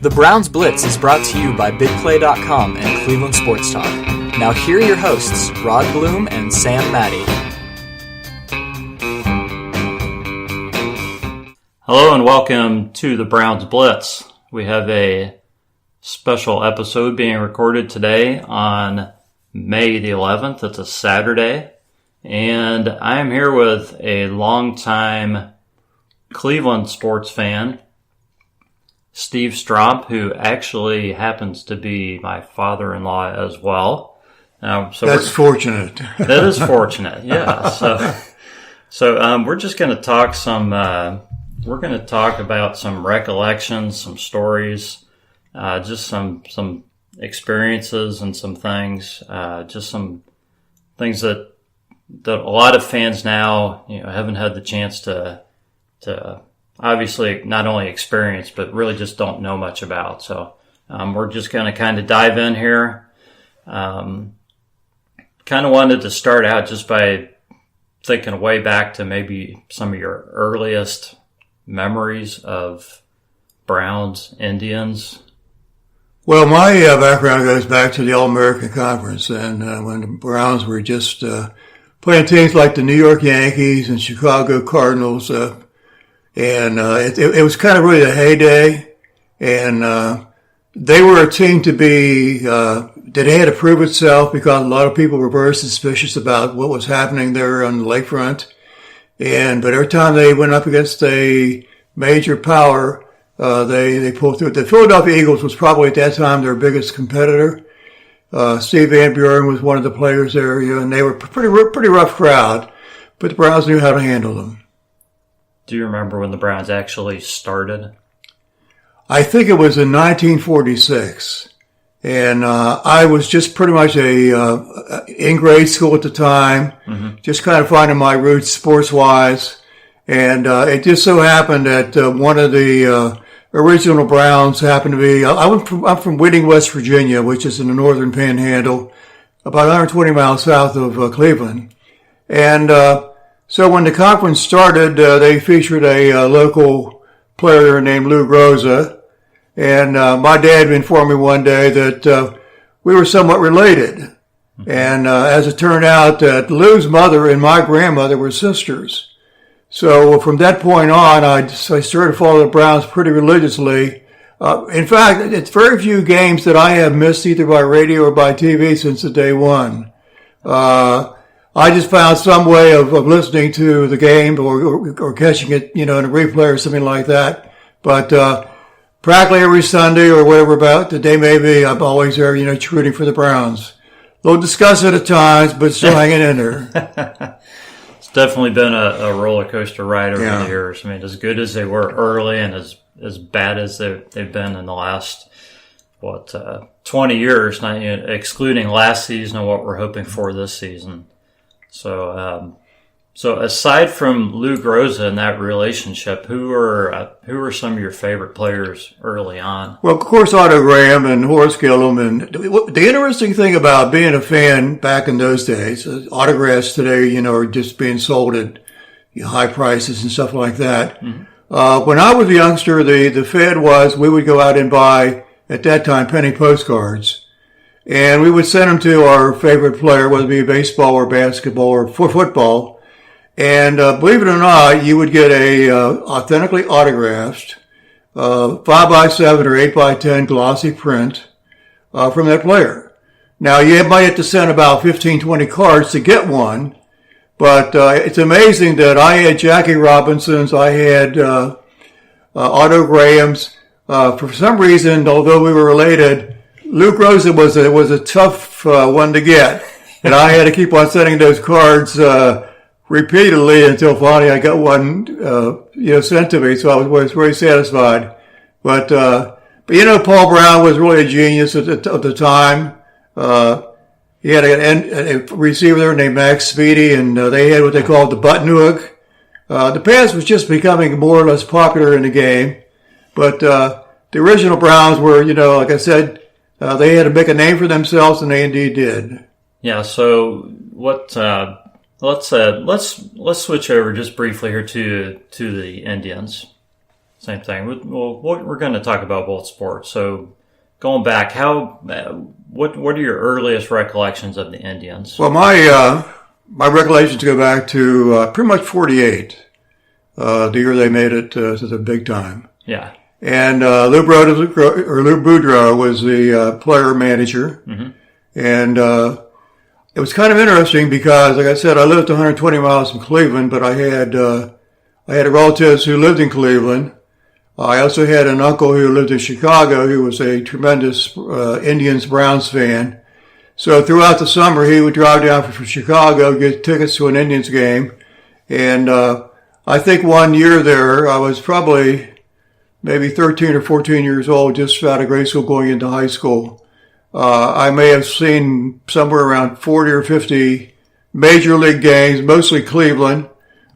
The Browns Blitz is brought to you by BigPlay.com and Cleveland Sports Talk. Now here are your hosts, Rod Bloom and Sam Maddie. Hello and welcome to the Browns Blitz. We have a special episode being recorded today on May the 11th. It's a Saturday. And I am here with a longtime Cleveland sports fan, Steve Stromp, who actually happens to be my father-in-law as well. That's fortunate. That is fortunate, yeah. So we're just going to talk we're going to talk about some recollections, some stories, just some experiences and some things, just some things that a lot of fans now, haven't had the chance to obviously not only experience, but really just don't know much about. So we're just going to kind of dive in here. Kind of wanted to start out just by thinking way back to maybe some of your earliest memories of Browns, Indians. Well, my background goes back to the All-American Conference, and when the Browns were just playing teams like the New York Yankees and Chicago Cardinals, it was kind of really the heyday, and they were a team to be that had to prove itself because a lot of people were very suspicious about what was happening there on the lakefront. But every time they went up against a major power, they pulled through. The Philadelphia Eagles was probably at that time their biggest competitor. Steve Van Buren was one of the players there, and they were pretty rough crowd, but the Browns knew how to handle them. Do you remember when the Browns actually started? I think it was in 1946, and I was just pretty much in grade school at the time, just kind of finding my roots sports-wise, and it just so happened that one of the original Browns happened to be, I'm from Whitting, West Virginia, which is in the northern panhandle, about 120 miles south of Cleveland, and so when the conference started, they featured a local player named Lou Groza, and my dad informed me one day that we were somewhat related. And as it turned out, that Lou's mother and my grandmother were sisters. So from that point on, I started following the Browns pretty religiously. In fact, it's very few games that I have missed either by radio or by TV since the day one. I just found some way of listening to the game or catching it, in a replay or something like that. But practically every Sunday or whatever about the day may be, I'm always there, rooting for the Browns. A little disgusted at times, but still hanging in there. It's definitely been a roller coaster ride over the years. I mean, as good as they were early and as bad as they've been in the last 20 years, excluding last season and what we're hoping for this season. So aside from Lou Groza and that relationship, who are some of your favorite players early on? Well, of course, Otto Graham and Horace Gillum. And the interesting thing about being a fan back in those days, autographs today, are just being sold at high prices and stuff like that. Mm-hmm. When I was a youngster, the fad was we would go out and buy, at that time, penny postcards. And we would send them to our favorite player, whether it be baseball or basketball or football. And believe it or not, you would get a authentically autographed 5x7 or 8x10 glossy print from that player. Now, you might have to send about 15, 20 cards to get one, but it's amazing that I had Jackie Robinson's, I had Otto Graham's. For some reason, although we were related, Lou Groza was a tough one to get, and I had to keep on sending those cards repeatedly until finally I got one sent to me. So I was very satisfied. But Paul Brown was really a genius at the time. He had a receiver there named Max Speedy, and they had what they called the button hook. The pass was just becoming more or less popular in the game, but the original Browns were, like I said. They had to make a name for themselves, and they indeed did. Yeah. So what? Let's switch over just briefly here to the Indians. Same thing. Well, we're going to talk about both sports. So going back, what are your earliest recollections of the Indians? Well, my recollections go back to pretty much 48, the year they made it to the big time. Yeah. And Lou Boudreau was the player manager. Mm-hmm. And it was kind of interesting because, like I said, I lived 120 miles from Cleveland, but I had relatives who lived in Cleveland. I also had an uncle who lived in Chicago who was a tremendous Indians-Browns fan. So throughout the summer, he would drive down from Chicago, get tickets to an Indians game. And I think one year there, I was probably maybe 13 or 14 years old, just out of grade school going into high school. I may have seen somewhere around 40 or 50 major league games, mostly Cleveland,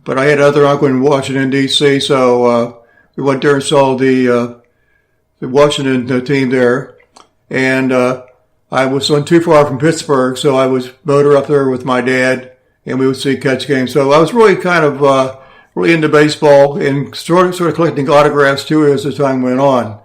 but I had another uncle in Washington, D.C., so we went there and saw the Washington team there. And I wasn't too far from Pittsburgh, so I was motor up there with my dad, and we would catch games. So I was really kind of really into baseball and sort of collecting autographs too as the time went on.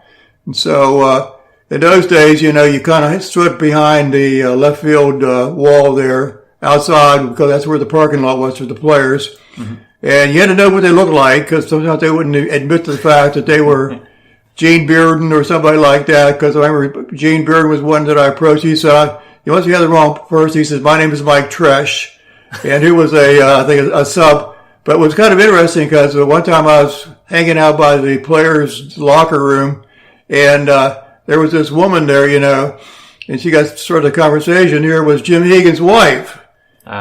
And so in those days, you kind of stood behind the left field wall there outside because that's where the parking lot was for the players. Mm-hmm. And you had to know what they looked like because sometimes they wouldn't admit to the fact that they were Gene Bearden or somebody like that, because I remember Gene Bearden was one that I approached. He said, "You must have the wrong person." He says, "My name is Mike Tresh," and he was I think a sub. But it was kind of interesting because one time I was hanging out by the players' locker room, and there was this woman there, and she got sort of the conversation. Here was Jim Hegan's wife.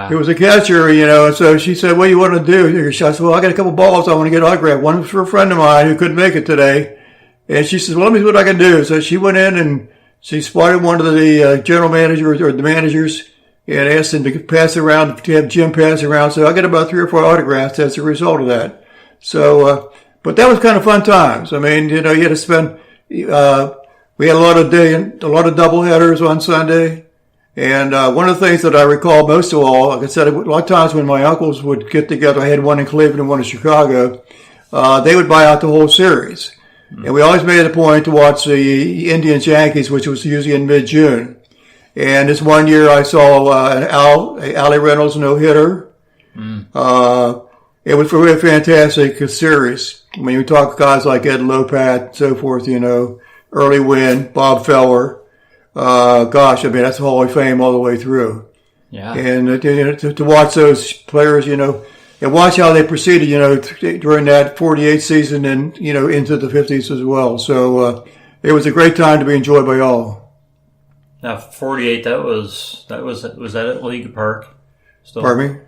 He was a catcher, and so she said, "What do you want to do?" I said, "Well, I got a couple balls I want to get autographed. One was for a friend of mine who couldn't make it today." And she says, "Well, let me see what I can do." So she went in and she spotted one of the general managers or the managers and asked him to pass it around, to have Jim pass it around. So I got about 3 or 4 autographs as a result of that. So, but that was kind of fun times. I mean, you had to spend, we had a lot of double headers on Sunday. And one of the things that I recall most of all, like I said, a lot of times when my uncles would get together, I had one in Cleveland and one in Chicago, they would buy out the whole series. And we always made it a point to watch the Indians-Yankees, which was usually in mid-June. And this one year I saw an Allie Reynolds no-hitter. It was really a fantastic series. When you talk guys like Ed Lopat and so forth, Early Wynn, Bob Feller. Gosh, I mean, that's Hall of Fame all the way through. Yeah. And to watch those players, and watch how they proceeded, during that 48 season and, into the 50s as well. So, it was a great time to be enjoyed by all. Now, 48, was that at League Park? Still? Pardon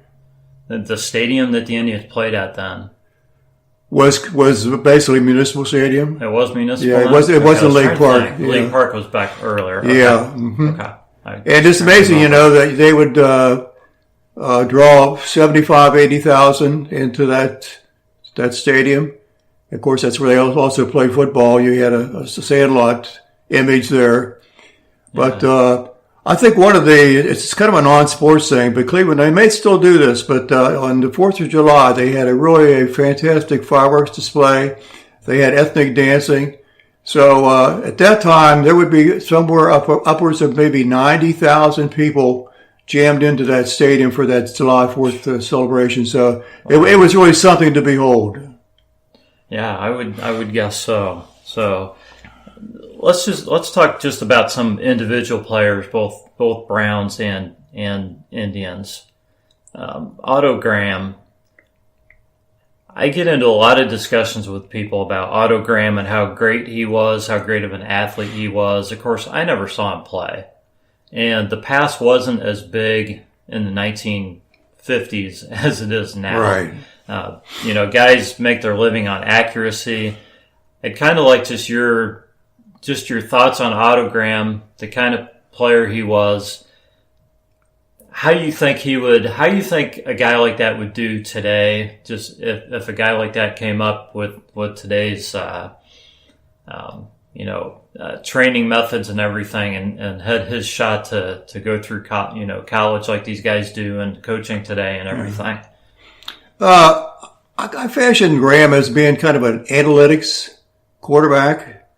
me? The stadium that the Indians played at then? Was basically Municipal Stadium. It was Municipal? Yeah, it wasn't League Park. Yeah. League Park was back earlier. Okay. Yeah. Mm-hmm. Okay. And it's amazing, that they would, draw 80,000 into that stadium. Of course, that's where they also played football. You had a sandlot image there. But I think it's kind of a non-sports thing, but Cleveland, they may still do this, but on the 4th of July, they had a fantastic fireworks display. They had ethnic dancing. So at that time, there would be somewhere upwards of maybe 90,000 people jammed into that stadium for that July 4th celebration. So it was really something to behold. Yeah, I would guess so. So let's talk just about some individual players, both Browns and Indians. Otto Graham. I get into a lot of discussions with people about Otto Graham and how great he was, how great of an athlete he was. Of course, I never saw him play. And the pass wasn't as big in the 1950s as it is now. Right. Guys make their living on accuracy. I'd kind of like just your thoughts on Otto Graham, the kind of player he was. How you think a guy like that would do today? Just if a guy like that came up with today's, training methods and everything, and had his shot to go through college like these guys do, and coaching today and everything. I fashioned Graham as being kind of an analytics quarterback.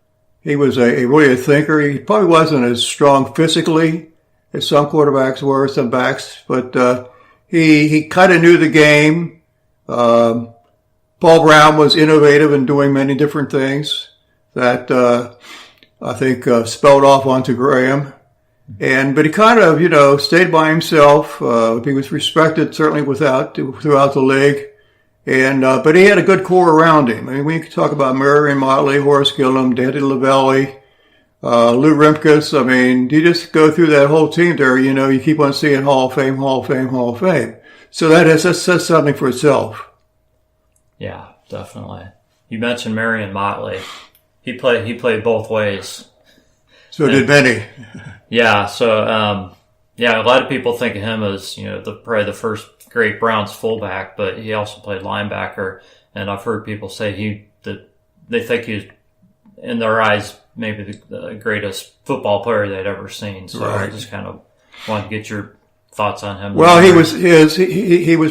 He was really a thinker. He probably wasn't as strong physically as some quarterbacks were, some backs, but he kind of knew the game. Paul Brown was innovative in doing many different things that I think spelled off onto Graham. But he kind of, stayed by himself. He was respected certainly throughout the league. But he had a good core around him. I mean, we can talk about Marion Motley, Horace Gillum, Danny Lavelli, Lou Rimkus. I mean, you just go through that whole team there, you keep on seeing Hall of Fame, Hall of Fame, Hall of Fame. So that says something for itself. Yeah, definitely. You mentioned Marion Motley. He played both ways. So did Benny. Yeah, so a lot of people think of him as probably the first great Browns fullback, but he also played linebacker. And I've heard people say that they think he's, in their eyes, maybe the greatest football player they'd ever seen. So right. I just kind of wanted to get your thoughts on him. Well, he was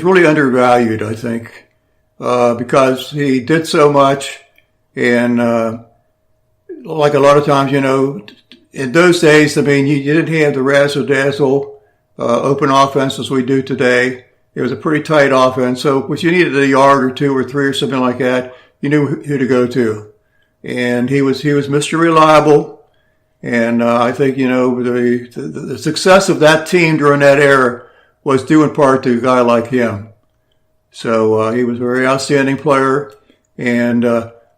really undervalued, I think, because he did so much, and like a lot of times, in those days, I mean, you didn't have the razzle-dazzle open offense as we do today. It was a pretty tight offense. So if you needed a yard or two or three or something like that, you knew who to go to. And he was Mr. Reliable. And I think, the success of that team during that era was due in part to a guy like him. So he was a very outstanding player. And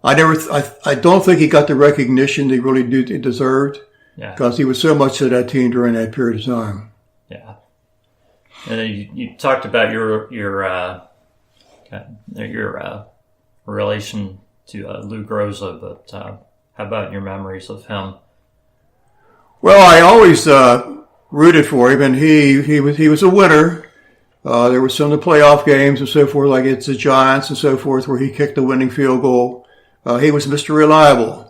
I don't think he got the recognition he really deserved. Yeah. Because he was so much to that team during that period of time. Yeah. And then you talked about your relation to Lou Groza, but how about your memories of him? Well, I always rooted for him, and he was a winner. There were some of the playoff games and so forth, like it's the Giants and so forth, where he kicked the winning field goal. He was Mr. Reliable.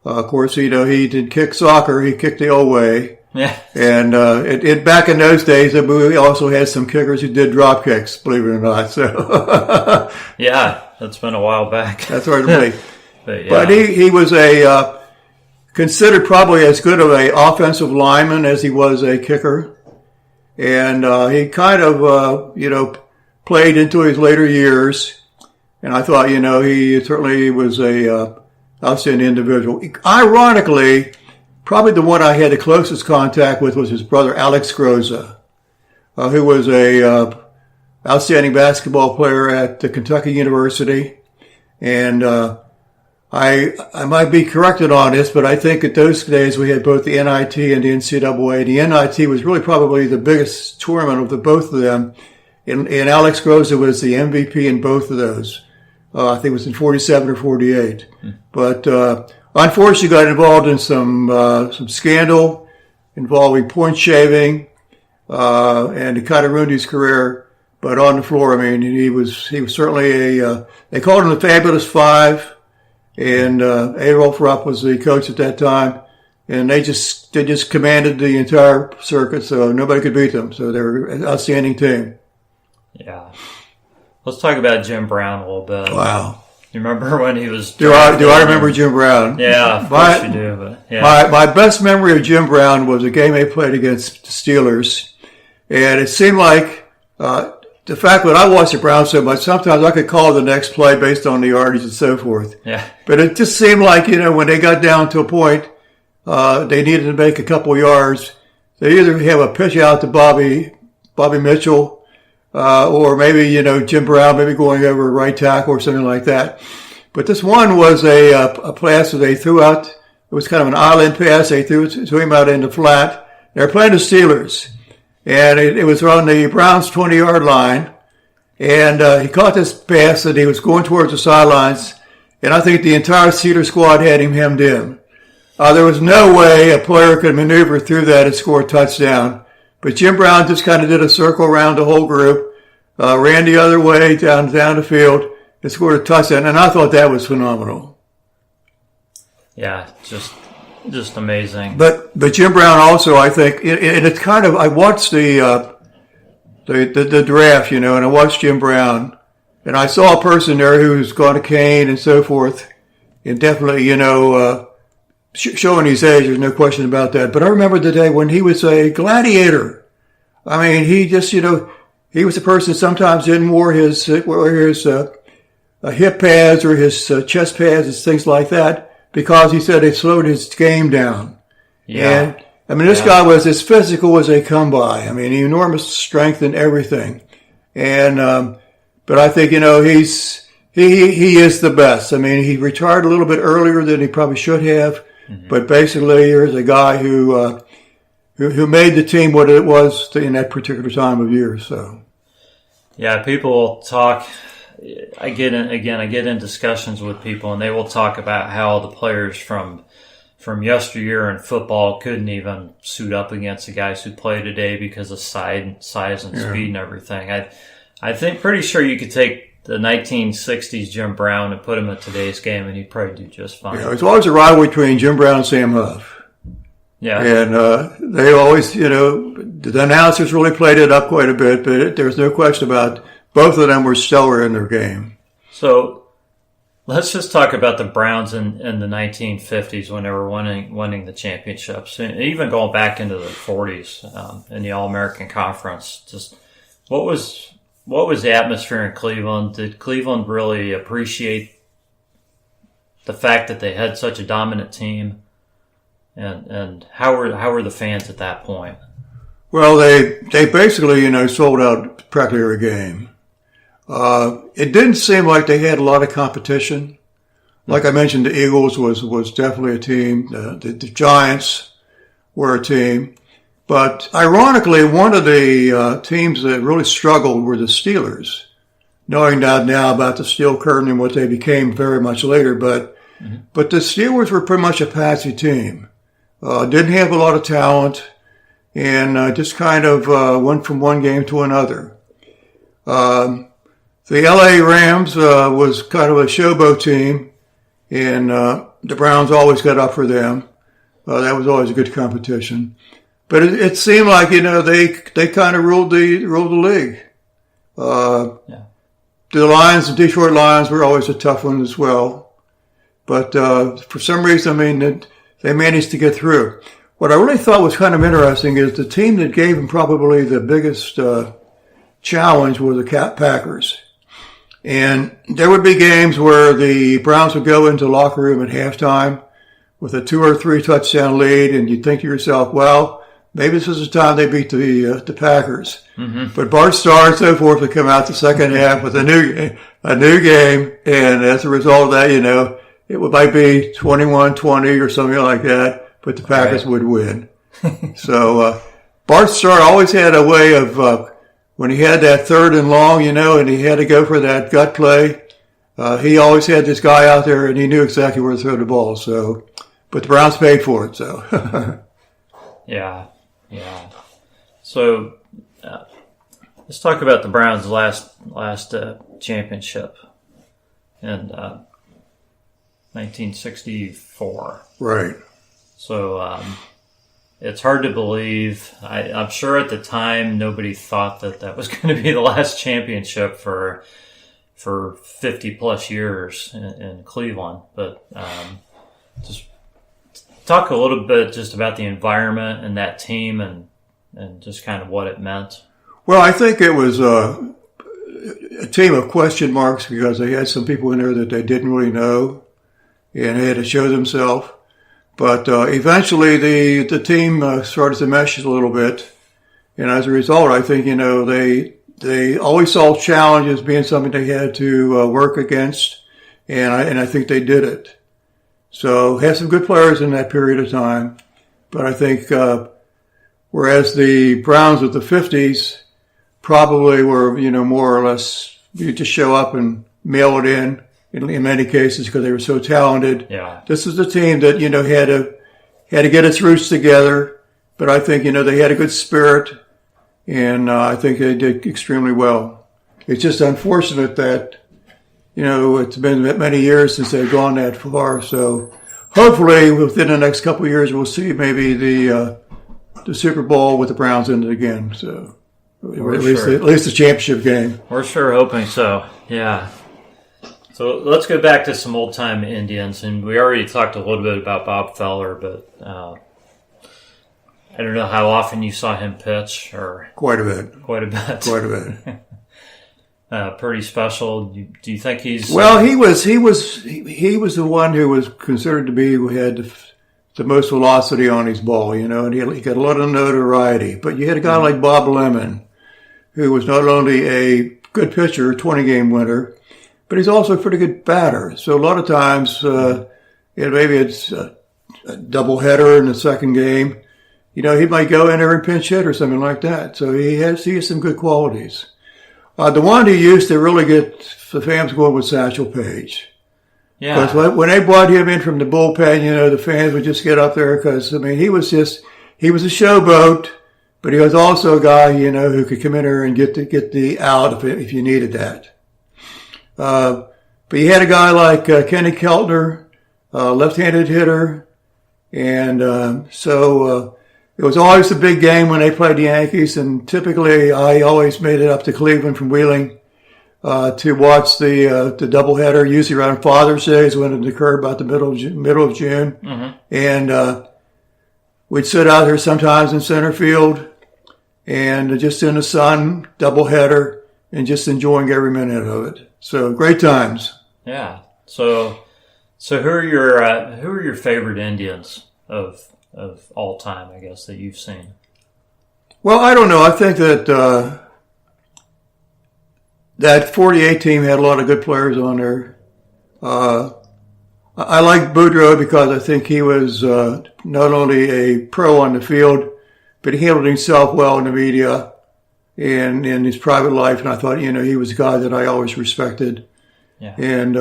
Of course, he did kick soccer. He kicked the old way. Yeah. And back in those days, we also had some kickers who did drop kicks, believe it or not. So yeah, that's been a while back. That's hard to believe. Yeah. But he was considered probably as good of an offensive lineman as he was a kicker. And he kind of, played into his later years. And I thought, he certainly was a outstanding individual. Ironically, probably the one I had the closest contact with was his brother Alex Groza, who was a outstanding basketball player at Kentucky University. And I might be corrected on this, but I think at those days we had both the NIT and the NCAA. The NIT was really probably the biggest tournament of both of them. And Alex Groza was the MVP in both of those. I think it was in 47 or 48. But unfortunately got involved in some scandal involving point shaving, and it kind of ruined his career. But on the floor, I mean, he was certainly they called him the Fabulous Five, and Adolph Rupp was the coach at that time, and they just commanded the entire circuit, so nobody could beat them. So they were an outstanding team. Yeah. Let's talk about Jim Brown a little bit. Wow. You remember when he was... Do I remember Jim Brown? Yeah, of course you do. But yeah. My best memory of Jim Brown was a game they played against the Steelers. And it seemed like the fact that I watched the Browns so much, sometimes I could call the next play based on the yardage and so forth. Yeah. But it just seemed like, when they got down to a point, they needed to make a couple of yards. They either have a pitch out to Bobby Mitchell, or maybe, Jim Brown maybe going over a right tackle or something like that. But this one was a pass that they threw out. It was kind of an island pass. They threw him out in the flat. They were playing the Steelers. And it was on the Browns' 20-yard line. And he caught this pass and he was going towards the sidelines. And I think the entire Steelers squad had him hemmed in. There was no way a player could maneuver through that and score a touchdown. But Jim Brown just kind of did a circle around the whole group, ran the other way down the field, and scored a touchdown. And I thought that was phenomenal. Yeah, just amazing. But Jim Brown also, I think, and it's kind of, I watched the draft, and I watched Jim Brown, and I saw a person there who was gone to Kane and so forth, and definitely, showing his age, there's no question about that. But I remember the day when he was a gladiator. I mean, he just, he was a person that sometimes didn't wear his hip pads or his chest pads and things like that because he said it slowed his game down. Yeah. And, I mean, this guy was as physical as they come by. I mean, enormous strength and everything. And, but I think, he is the best. I mean, he retired a little bit earlier than he probably should have. Mm-hmm. But basically, here's a guy who made the team what it was in that particular time of year. So, yeah, people talk. I get in discussions with people, and they will talk about how the players from yesteryear in football couldn't even suit up against the guys who play today because of size and speed and everything. I think pretty sure you could take the 1960s Jim Brown and put him in today's game, and he'd probably do just fine. It's always a rivalry between Jim Brown and Sam Huff. Yeah. And they always, the announcers really played it up quite a bit, but there's no question about both of them were stellar in their game. So let's just talk about the Browns in the 1950s when they were winning the championships, and even going back into the 40s in the All-American Conference. Just what was the atmosphere in Cleveland? Did Cleveland really appreciate the fact that they had such a dominant team? And how were the fans at that point? Well, they basically, sold out practically every game. It didn't seem like they had a lot of competition. Like I mentioned, the Eagles was definitely a team. The Giants were a team. But ironically, one of the teams that really struggled were the Steelers. Knowing now about the Steel Curtain and what they became very much later, but the Steelers were pretty much a patsy team. Didn't have a lot of talent, and just kind of went from one game to another. The LA Rams was kind of a showboat team, and the Browns always got up for them. That was always a good competition. But it seemed like, they kind of ruled the league. The Lions, the Detroit Lions, were always a tough one as well. But for some reason, they managed to get through. What I really thought was kind of interesting is the team that gave them probably the biggest challenge were the Packers. And there would be games where the Browns would go into the locker room at halftime with a 2 or 3 touchdown lead, and you'd think to yourself, well, maybe this is the time they beat the Packers. Mm-hmm. But Bart Starr and so forth would come out the second half with a new game, and as a result of that, it might be 21-20 or something like that, but the Packers would win. So Bart Starr always had a way of when he had that 3rd and long, and he had to go for that gut play. He always had this guy out there, and he knew exactly where to throw the ball. So, but the Browns paid for it. So. Yeah. So let's talk about the Browns' last championship in 1964. Right. So it's hard to believe. I'm sure at the time nobody thought that was going to be the last championship for 50 plus years in Cleveland. But just talk a little bit just about the environment and that team and just kind of what it meant. Well, I think it was a team of question marks because they had some people in there that they didn't really know, and they had to show themselves. But eventually the team started to mesh a little bit, and as a result, I think they always saw challenges being something they had to work against, and I think they did it. So had some good players in that period of time, but I think whereas the Browns of the 50s probably were more or less you just show up and mail it in many cases because they were so talented. Yeah. This is a team that had to get its roots together, but I think they had a good spirit, and I think they did extremely well. It's just unfortunate that it's been many years since they've gone that far. So hopefully within the next couple of years we'll see maybe the Super Bowl with the Browns in it again. So at least the championship game. We're sure hoping so. Yeah. So let's go back to some old-time Indians, and we already talked a little bit about Bob Feller, but I don't know how often you saw him pitch, or Quite a bit. quite a bit. Quite a bit. Pretty special. Do you think he's Well, he was the one who was considered to be who had the most velocity on his ball, and he got a lot of notoriety. But you had a guy like Bob Lemon, who was not only a good pitcher, 20-game winner, but he's also a pretty good batter. So a lot of times, maybe it's a doubleheader in the second game. He might go in there and pinch hit or something like that. So he has some good qualities. The one he used to really get the fans going was Satchel Paige. Yeah. Because when they brought him in from the bullpen, the fans would just get up there because, he was a showboat, but he was also a guy, who could come in there and get the out if you needed that. But you had a guy like Kenny Keltner, left-handed hitter, and so it was always a big game when they played the Yankees, and typically I always made it up to Cleveland from Wheeling to watch the doubleheader, usually around Father's Day is when it occurred, about the middle of June. Mm-hmm. And we'd sit out there sometimes in center field and just in the sun, doubleheader, and just enjoying every minute of it. So great times. Yeah. So who are your favorite Indians of all time, I guess, that you've seen? Well, I don't know. I think that that 48 team had a lot of good players on there. I like Boudreaux because I think he was not only a pro on the field, but he handled himself well in the media and in his private life. And I thought, he was a guy that I always respected. Yeah. And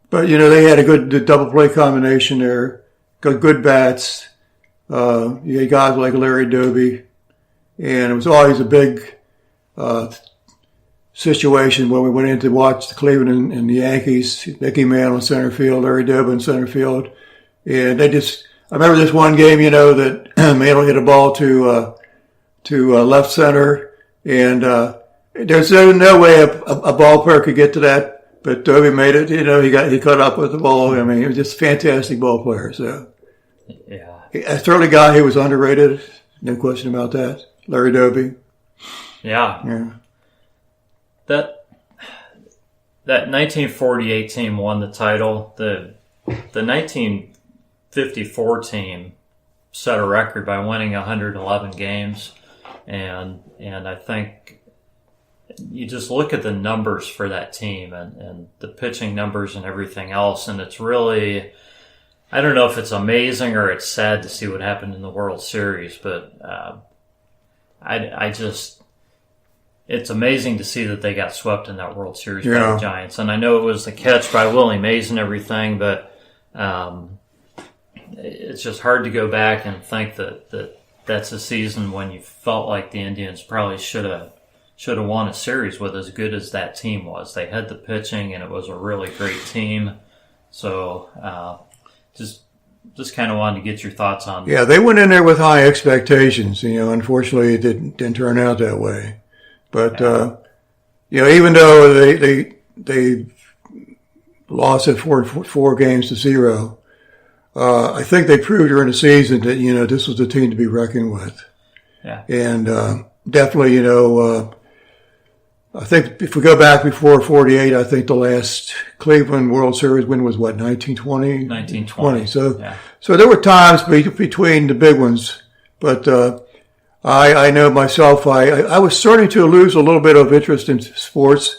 but they had a good double play combination there. Got good bats. You had guys like Larry Doby, and it was always a big situation when we went in to watch the Cleveland and the Yankees. Mickey Mantle in center field, Larry Doby in center field, and I remember this one game, that Mantle hit a ball to left center, and there's no way a ball player could get to that. But Doby made it. He caught up with the ball. He was just a fantastic ball player. So, yeah, a certainly guy who was underrated. No question about that. Larry Doby. Yeah. That 1948 team won the title. The 1954 team set a record by winning 111 games, and I think you just look at the numbers for that team and the pitching numbers and everything else, and it's really, I don't know if it's amazing or it's sad to see what happened in the World Series, but it's amazing to see that they got swept in that World Series by the Giants. And I know it was the catch by Willie Mays and everything, but it's just hard to go back and think that that's a season when you felt like the Indians probably should have won a series with as good as that team was. They had the pitching, and it was a really great team. So just kind of wanted to get your thoughts on. Yeah, they went in there with high expectations. Unfortunately, it didn't turn out that way. But even though they lost it 4-0, I think they proved during the season that this was the team to be reckoned with. Yeah, and definitely, I think if we go back before 48, I think the last Cleveland World Series win was 1920? 1920. So there were times between the big ones, but I know myself, I was starting to lose a little bit of interest in sports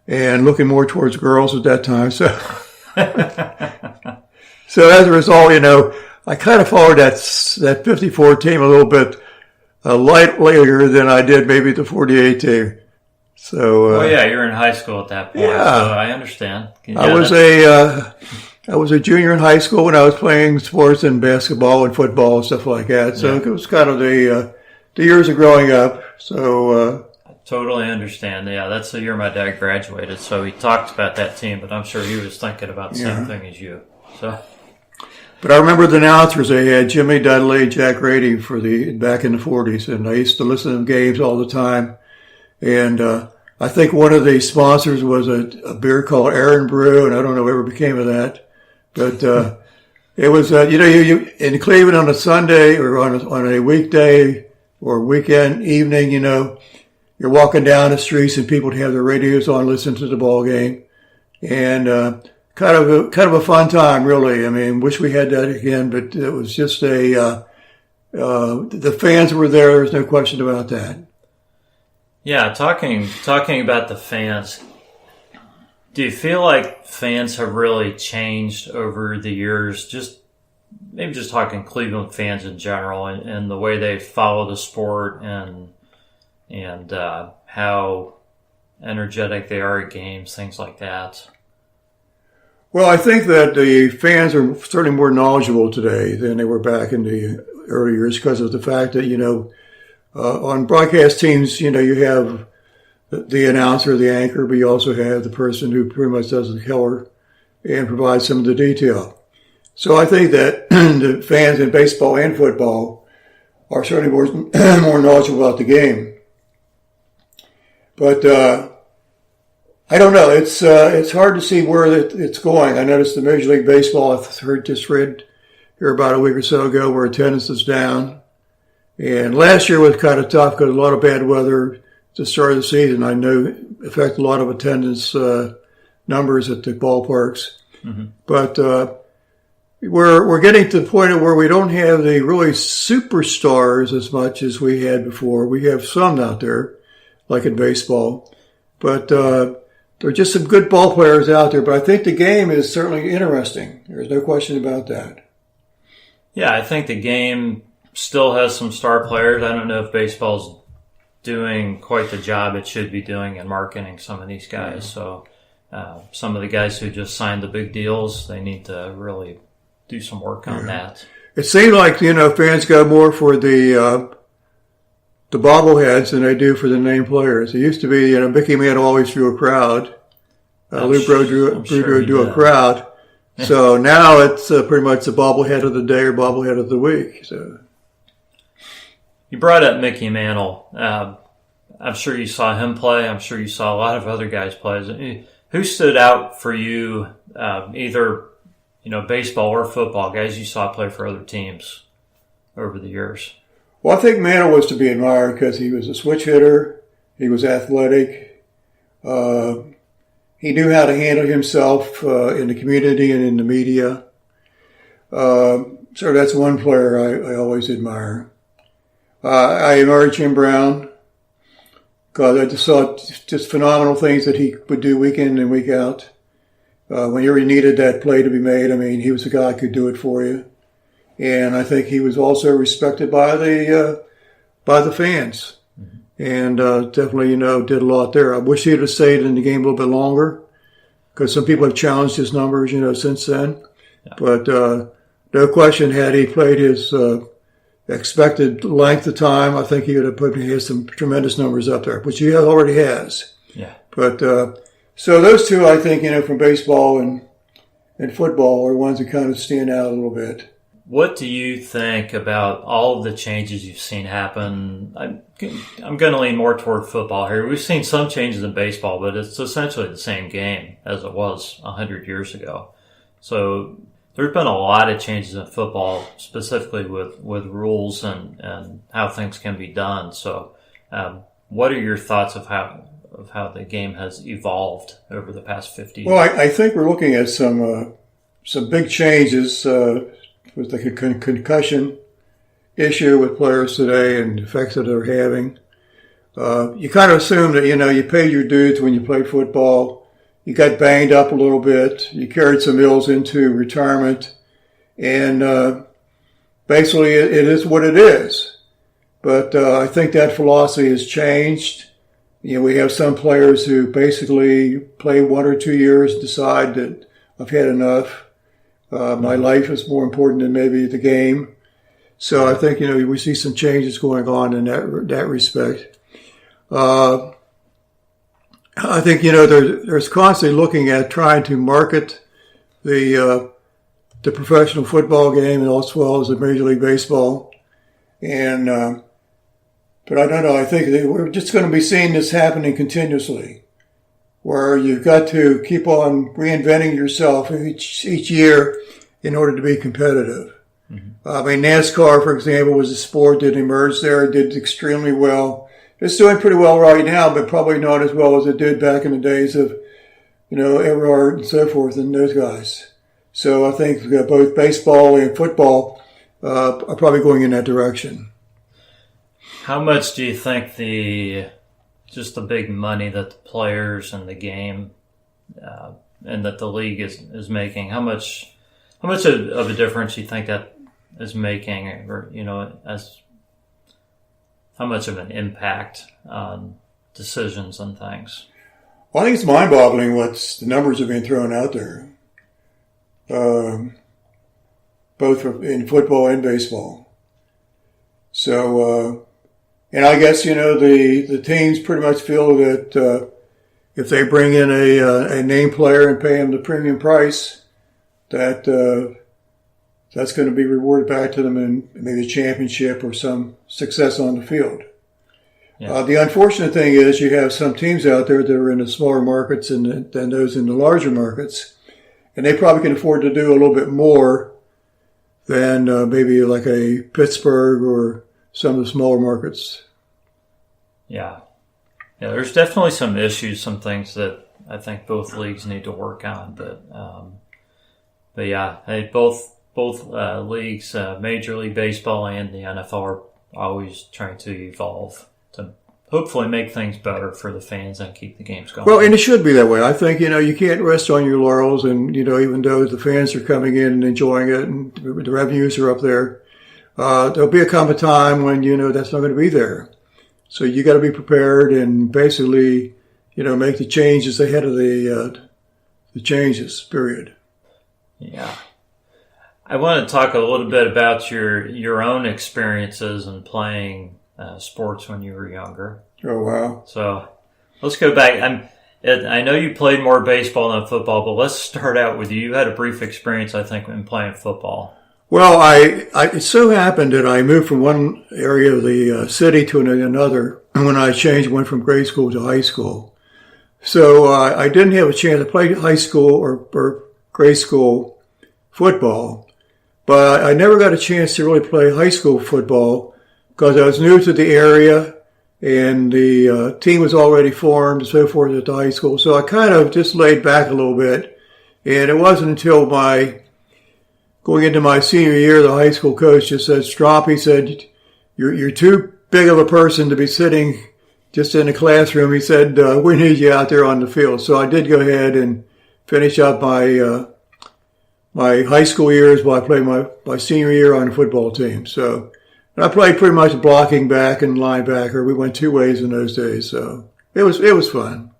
and looking more towards girls at that time. So, so as a result, I kind of followed that 54 team a little bit later than I did maybe the 48 team. So, you're in high school at that point. Yeah. So I understand. I was a junior in high school when I was playing sports and basketball and football and stuff like that. So it was kind of the years of growing up. So, I totally understand. Yeah, that's the year my dad graduated. So he talked about that team, but I'm sure he was thinking about the same thing as you. So, but I remember the announcers. They had Jimmy Dudley, Jack Grady back in the 40s, and I used to listen to games all the time. And I think one of the sponsors was a beer called Aaron Brew, and I don't know whatever became of that. But it was, you in Cleveland on a Sunday or on a weekday or weekend evening, you're walking down the streets and people would have their radios on, listening to the ball game, and kind of a fun time, really. I mean, wish we had that again, but it was just the fans were there. There's no question about that. Yeah, talking about the fans, do you feel like fans have really changed over the years? Maybe just talking Cleveland fans in general and the way they follow the sport and how energetic they are at games, things like that. Well, I think that the fans are certainly more knowledgeable today than they were back in the early years because of the fact that, on broadcast teams, you have the announcer, the anchor, but you also have the person who pretty much does the color and provides some of the detail. So I think that the fans in baseball and football are certainly more knowledgeable about the game. But I don't know. It's hard to see where it's going. I noticed the Major League Baseball, I just read here about a week or so ago, where attendance is down. And last year was kind of tough because a lot of bad weather at the start of the season. I know affected a lot of attendance numbers at the ballparks. Mm-hmm. But we're getting to the point where we don't have the really superstars as much as we had before. We have some out there, like in baseball. But there are just some good ball players out there. But I think the game is certainly interesting. There's no question about that. Yeah, I think the game still has some star players. I don't know if baseball's doing quite the job it should be doing in marketing some of these guys. So some of the guys who just signed the big deals, they need to really do some work on that. It seems like, fans go more for the bobbleheads than they do for the name players. It used to be, Mickey Mantle always drew a crowd. Lou Brew drew a crowd. So now it's pretty much the bobblehead of the day or bobblehead of the week. So you brought up Mickey Mantle. I'm sure you saw him play. I'm sure you saw a lot of other guys play. Who stood out for you, either baseball or football, guys you saw play for other teams over the years? Well, I think Mantle was to be admired because he was a switch hitter. He was athletic. He knew how to handle himself in the community and in the media. So that's one player I always admire. I admire Jim Brown because I just saw just phenomenal things that he would do week in and week out. Whenever he needed that play to be made, he was the guy who could do it for you. And I think he was also respected by the fans. Mm-hmm. And definitely, did a lot there. I wish he'd have stayed in the game a little bit longer because some people have challenged his numbers, since then. Yeah. But no question, had he played his expected length of time, I think he would have put some tremendous numbers up there, which he already has. Yeah. But so those two, I think, from baseball and football are ones that kind of stand out a little bit. What do you think about all of the changes you've seen happen? I'm going to lean more toward football here. We've seen some changes in baseball, but it's essentially the same game as it was 100 years ago. So there's been a lot of changes in football, specifically with rules and how things can be done. So what are your thoughts of how the game has evolved over the past 50 years? Well, I think we're looking at some big changes with the concussion issue with players today and the effects that they're having. You kind of assume that, you paid your dues when you played football. You got banged up a little bit. You carried some ills into retirement. And basically it is what it is. But I think that philosophy has changed. We have some players who basically play 1 or 2 years and decide that I've had enough. My life is more important than maybe the game. So I think, we see some changes going on in that respect. I think, there's constantly looking at trying to market the professional football game and as well as the Major League Baseball. And But I don't know. I think that we're just going to be seeing this happening continuously, where you've got to keep on reinventing yourself each year in order to be competitive. Mm-hmm. I mean, NASCAR, for example, was a sport that emerged there, did extremely well. It's doing pretty well right now, but probably not as well as it did back in the days of, Everhart and so forth and those guys. So I think both baseball and football are probably going in that direction. How much do you think just the big money that the players and the game and that the league is making, how much of a difference do you think that is making, or how much of an impact on decisions and things? Well, I think it's mind-boggling what the numbers have been thrown out there, both in football and baseball. So, and I guess, the teams pretty much feel that if they bring in a name player and pay him the premium price, that's going to be rewarded back to them in maybe a championship or some success on the field. Yeah. The unfortunate thing is you have some teams out there that are in the smaller markets than those in the larger markets, and they probably can afford to do a little bit more than maybe like a Pittsburgh or some of the smaller markets. Yeah. Yeah, there's definitely some issues, some things that I think both leagues need to work on, but yeah, both leagues, Major League Baseball and the NFL, are always trying to evolve to hopefully make things better for the fans and keep the games going. Well, and it should be that way. I think, you can't rest on your laurels, and, even though the fans are coming in and enjoying it and the revenues are up there, there'll be a time when, that's not going to be there. So you got to be prepared and basically, make the changes ahead of the changes, period. Yeah. I want to talk a little bit about your own experiences in playing sports when you were younger. Oh, wow. So let's go back. I know you played more baseball than football, but let's start out with you. You had a brief experience, I think, in playing football. Well, it so happened that I moved from one area of the city to another when I went from grade school to high school. So I didn't have a chance to play high school or grade school football, but I never got a chance to really play high school football because I was new to the area and the team was already formed and so forth at the high school. So I kind of just laid back a little bit, and it wasn't until going into my senior year, the high school coach just said, Stromp, he said, you're too big of a person to be sitting just in a classroom. He said, we need you out there on the field. So I did go ahead and finish up my high school years while I played my senior year on the football team. So I played pretty much blocking back and linebacker. We went two ways in those days. So it was fun.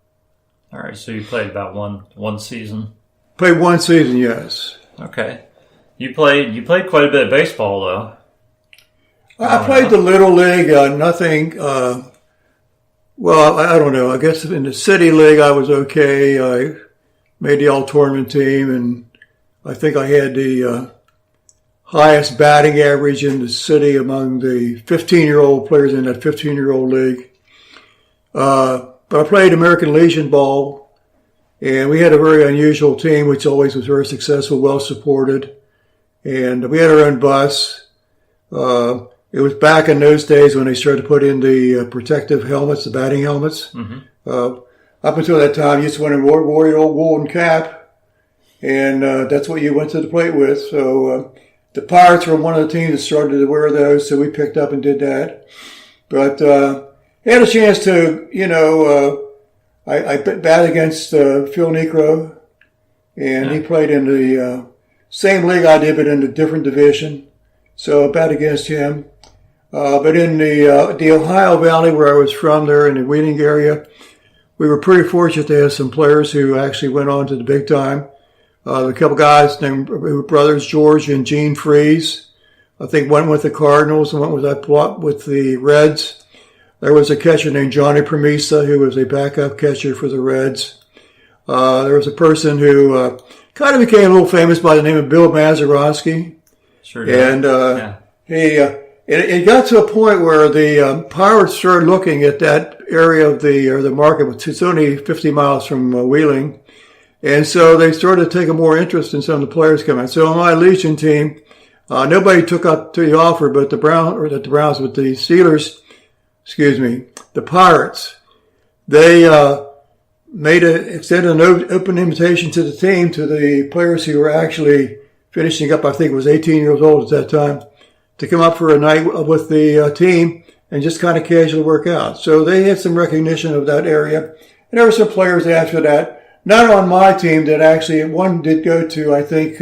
All right. So you played about one season? Played one season, yes. Okay. You played quite a bit of baseball, though. I played the Little League, nothing. Well, I don't know. I guess in the City League I was okay. I made the all-tournament team, and I think I had the highest batting average in the city among the 15-year-old players in that 15-year-old league. But I played American Legion ball, and we had a very unusual team, which always was very successful, well-supported. And we had our own bus. It was back in those days when they started to put in the protective helmets, the batting helmets. Mm-hmm. Up until that time, you used to wear your old woolen cap, and that's what you went to the plate with. So the Pirates were one of the teams that started to wear those, so we picked up and did that. But I had a chance to, I bat against Phil Necro, and he played in the same league I did, but in a different division. So I bat against him. But in the Ohio Valley, where I was from there in the Wheeling area, we were pretty fortunate to have some players who actually went on to the big time. A couple guys named brothers George and Gene Freeze. I think one with the Cardinals and one with the Reds. There was a catcher named Johnny Promisa who was a backup catcher for the Reds. There was a person who kind of became a little famous by the name of Bill Mazeroski. Sure did. And it got to a point where the Pirates started looking at that area of the market, which is only 50 miles from Wheeling. And so they started to take a more interest in some of the players coming. So on my Legion team, nobody took up to the offer, but the Steelers, the Pirates, they extended an open invitation to the team, to the players who were actually finishing up, I think it was 18 years old at that time, to come up for a night with the team and just kind of casually work out. So they had some recognition of that area. And there were some players after that, not on my team, that actually, one did go to, I think,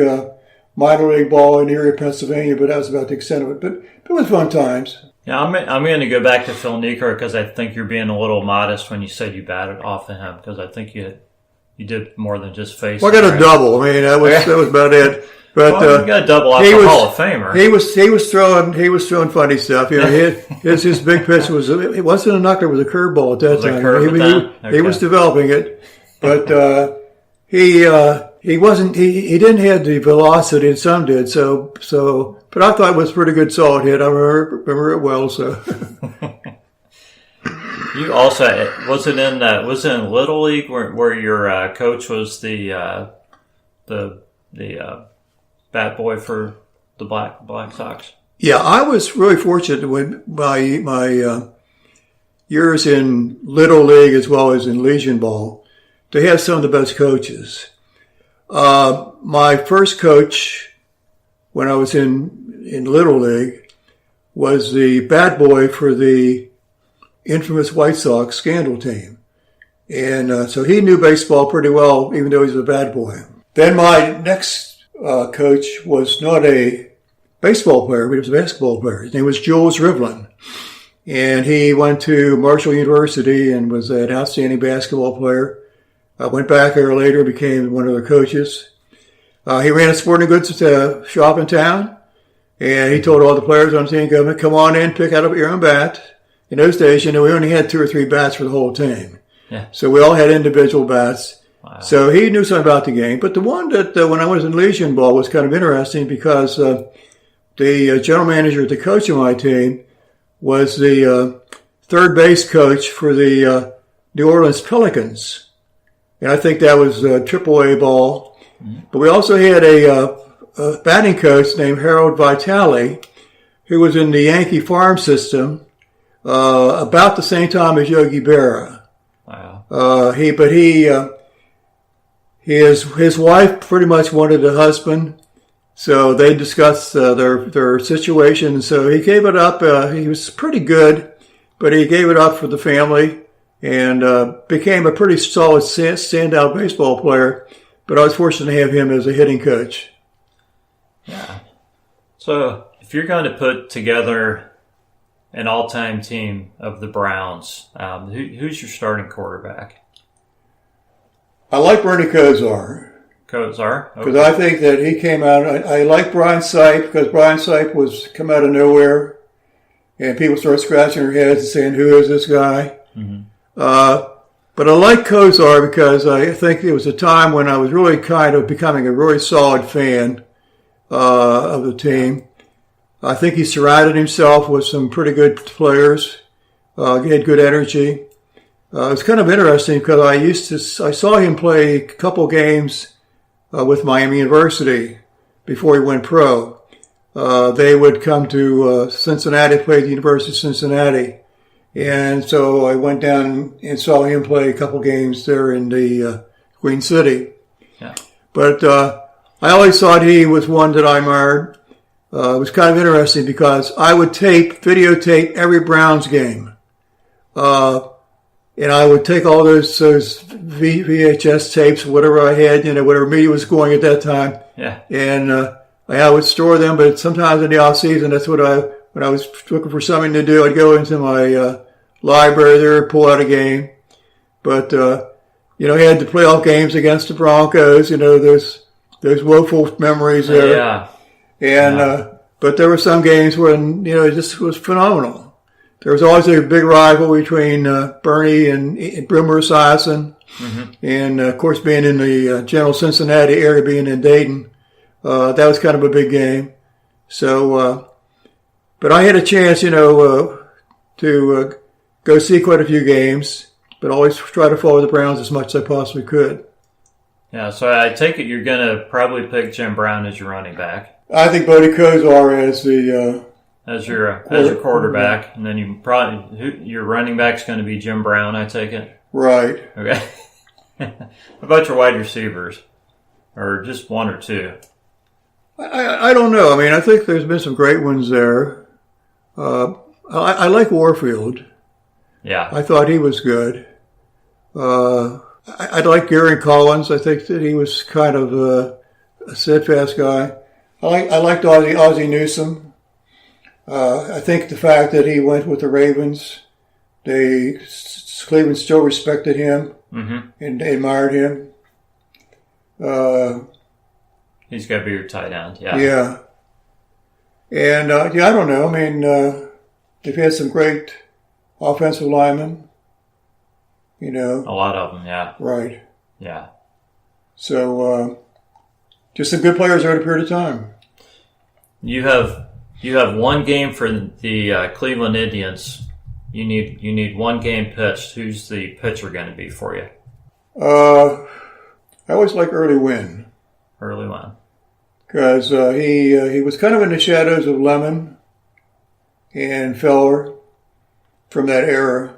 minor league ball in Erie, Pennsylvania, but that was about the extent of it. But it was fun times. Yeah, I'm going to go back to Phil Niekro because I think you're being a little modest when you said you batted off of him, because I think you did more than just face. Well, I got a double. I mean, that was about it. But you got a double off the Hall of Famer. He was throwing funny stuff. You know, his big pitch was, it wasn't a knuckler, it was a curveball at that time. He was developing it, but he didn't have the velocity that some did. So, but I thought it was a pretty good solid hit. I remember it well. So. You also was it in Little League where your coach was the bat boy for the Black Sox? Yeah, I was really fortunate when my years in Little League as well as in Legion Ball to have some of the best coaches. My first coach when I was in Little League was the bat boy for the infamous White Sox scandal team. And so he knew baseball pretty well, even though he was a bad boy. Then my next coach was not a baseball player, but he was a basketball player. His name was Jules Rivlin. And he went to Marshall University and was an outstanding basketball player. Went back there later, became one of the coaches. He ran a sporting goods shop in town. And he told all the players on the team, come on in, pick out your own bat. In those days, we only had 2 or 3 bats for the whole team. Yeah. So we all had individual bats. Wow. So he knew something about the game. But the one that when I was in Legion Ball was kind of interesting because the general manager, the coach of my team, was the third base coach for the New Orleans Pelicans. And I think that was AAA ball. Mm-hmm. But we also had a batting coach named Harold Vitale, who was in the Yankee farm system about the same time as Yogi Berra. Wow. His wife pretty much wanted a husband, so they discussed their situation. So he gave it up. He was pretty good, but he gave it up for the family and became a pretty solid standout baseball player. But I was fortunate to have him as a hitting coach. Yeah. So if you're going to put together an all-time team of the Browns, who's your starting quarterback? I like Bernie Kosar. Kosar? Because I think that he came out. I like Brian Sipe because Brian Sipe was come out of nowhere, and people started scratching their heads and saying, "Who is this guy?" Mm-hmm. But I like Kosar because I think it was a time when I was really kind of becoming a really solid fan of the team. I think he surrounded himself with some pretty good players. He had good energy. It's kind of interesting because I saw him play a couple games with Miami University before he went pro. They would come to Cincinnati, play at the University of Cincinnati. And so I went down and saw him play a couple games there in the Queen City. Yeah. But I always thought he was one that I admired. It was kind of interesting because I would videotape every Browns game. And I would take all those VHS tapes, whatever I had, whatever media was going at that time. Yeah. And I would store them, but sometimes in the off season, that's what when I was looking for something to do, I'd go into my library there, pull out a game. But he had the playoff games against the Broncos. Those woeful memories there. Yeah. And but there were some games when it just was phenomenal. There was always a big rival between Bernie and Boomer Esiason. Mm-hmm. And, of course, being in the general Cincinnati area, being in Dayton, that was kind of a big game. So, But I had a chance, to go see quite a few games, but always try to follow the Browns as much as I possibly could. Yeah, so I take it you're going to probably pick Jim Brown as your running back. I think Bodie Kosar as the as your quarterback, and then your running back's going to be Jim Brown. I take it. Right. Okay. How about your wide receivers, or just one or two? I don't know. I mean, I think there's been some great ones there. I like Warfield. Yeah. I thought he was good. I like Gary Collins. I think that he was kind of a steadfast guy. I liked Ozzie Newsome. I think the fact that he went with the Ravens, Cleveland still respected him and admired him. He's got to be your tight end. Yeah. Yeah. And I don't know. I mean, they've had some great offensive linemen. A lot of them. Yeah. Right. Yeah. So, just some good players over a period of time. You have one game for the Cleveland Indians. You need one game pitched. Who's the pitcher going to be for you? I always like Early Wynn. Early Wynn. Because he was kind of in the shadows of Lemon and Feller from that era.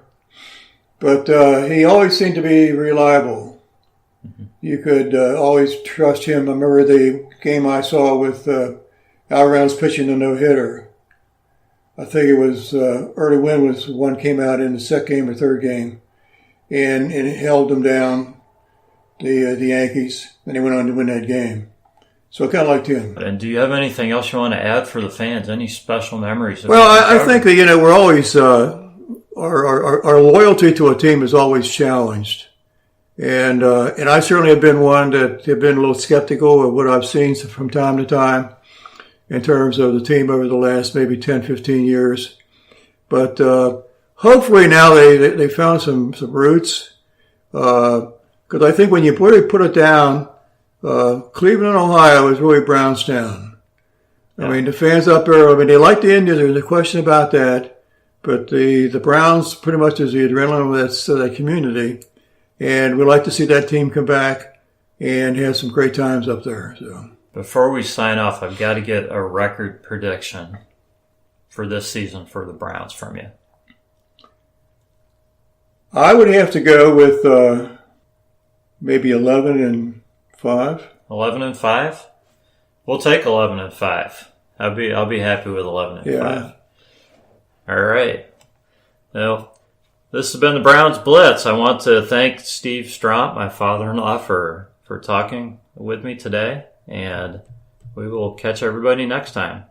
But he always seemed to be reliable. Mm-hmm. You could always trust him. I remember the game I saw with Al Rounds pitching the no-hitter. I think it was Early Wynn was the one came out in the second game or third game and it held them down, the Yankees, and they went on to win that game. So I kind of liked him. And do you have anything else you want to add for the fans? Any special memories? Well, I think that, we're always, our loyalty to a team is always challenged. And I certainly have been one that have been a little skeptical of what I've seen from time to time in terms of the team over the last maybe 10, 15 years. But hopefully now they found some roots. Because I think when you really put it down, Cleveland, Ohio is really Brownstown. Yeah. I mean, the fans up there, they like the Indians, there's no question about that. But the Browns pretty much is the adrenaline of that community. And we like to see that team come back and have some great times up there. So before we sign off, I've got to get a record prediction for this season for the Browns from you. I would have to go with maybe 11-5. 11-5? We'll take 11-5. I'll be happy with 11-5. Yeah. All right. Well, this has been the Browns Blitz. I want to thank Steve Stromp, my father-in-law, for talking with me today, and we will catch everybody next time.